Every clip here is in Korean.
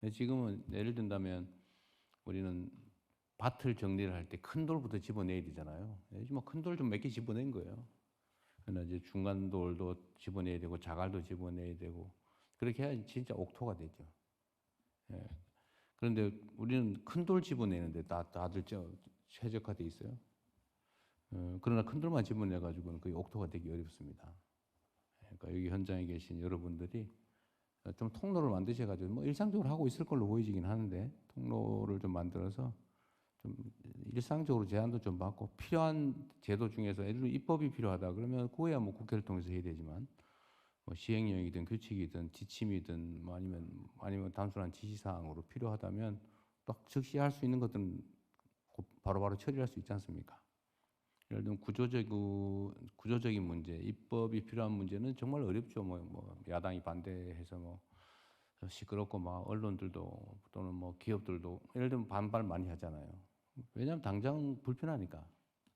근데 지금은 예를 든다면 우리는 밭을 정리를 할 때 큰 돌부터 집어내야 되잖아요. 요즘 큰 돌 좀 몇 개 집어낸 거예요. 그러나 이제 중간 돌도 집어내야 되고 자갈도 집어내야 되고 그렇게 해야 진짜 옥토가 되죠. 예. 그런데 우리는 큰 돌 집어내는데 다들 최적화돼 있어요. 그러나 큰 돌만 집어내 가지고는 거의 옥토가 되기 어렵습니다. 그러니까 여기 현장에 계신 여러분들이 좀 통로를 만드셔 가지고 뭐 일상적으로 하고 있을 걸로 보이지긴 하는데 통로를 좀 만들어서 좀 일상적으로 제한도 좀 받고 필요한 제도 중에서 예를 들어 입법이 필요하다 그러면 그거야 뭐 국회를 통해서 해야 되지만 뭐 시행령이든 규칙이든 지침이든 뭐 아니면 단순한 지시사항으로 필요하다면 딱 즉시 할 수 있는 것들은 바로바로 처리할 수 있지 않습니까? 예를 들면 구조적인 문제, 입법이 필요한 문제는 정말 어렵죠. 뭐 야당이 반대해서 뭐 시끄럽고 막 언론들도 또는 뭐 기업들도 예를 들면 반발 많이 하잖아요. 왜냐하면 당장 불편하니까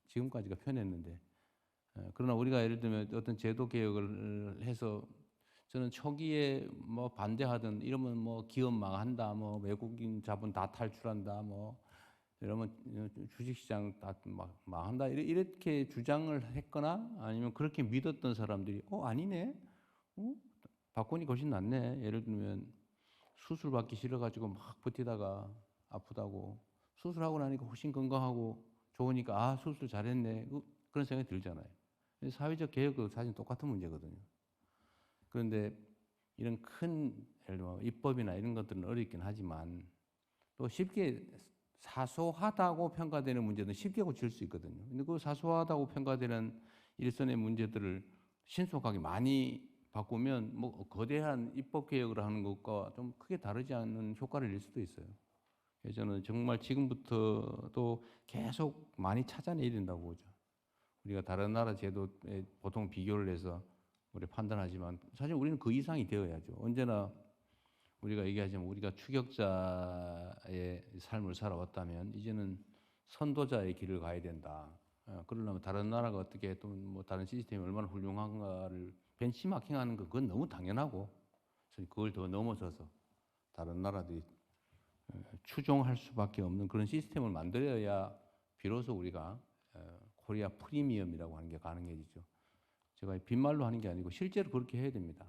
지금까지가 편했는데 그러나 우리가 예를 들면 어떤 제도 개혁을 해서 저는 초기에 뭐 반대하던 이러면 뭐 기업 망한다, 뭐 외국인 자본 다 탈출한다, 뭐 이러면 주식시장 다 막 망한다 이렇게 주장을 했거나 아니면 그렇게 믿었던 사람들이 아니네, 바꾸니 훨씬 낫네. 예를 들면 수술 받기 싫어가지고 막 버티다가 아프다고 수술하고 나니까 훨씬 건강하고 좋으니까 수술 잘했네 그런 생각이 들잖아요. 사회적 개혁도 사실 똑같은 문제거든요. 그런데 이런 큰 예를 들면 입법이나 이런 것들은 어렵긴 하지만 또 쉽게 사소하다고 평가되는 문제는 쉽게 고칠 수 있거든요. 근데 그 사소하다고 평가되는 일선의 문제들을 신속하게 많이 바꾸면 뭐 거대한 입법 개혁을 하는 것과 좀 크게 다르지 않는 효과를 낼 수도 있어요. 그래서 저는 정말 지금부터도 계속 많이 찾아내야 된다고 보죠. 우리가 다른 나라 제도에 보통 비교를 해서 우리 판단하지만 사실 우리는 그 이상이 되어야죠. 언제나 우리가 얘기하자면 우리가 추격자의 삶을 살아왔다면 이제는 선도자의 길을 가야 된다. 그러려면 다른 나라가 어떻게 또 뭐 다른 시스템이 얼마나 훌륭한가를 벤치마킹하는 건 그건 너무 당연하고 그걸 더 넘어서서 다른 나라들이 추종할 수밖에 없는 그런 시스템을 만들어야 비로소 우리가 코리아 프리미엄이라고 하는 게 가능해지죠. 제가 빈말로 하는 게 아니고 실제로 그렇게 해야 됩니다.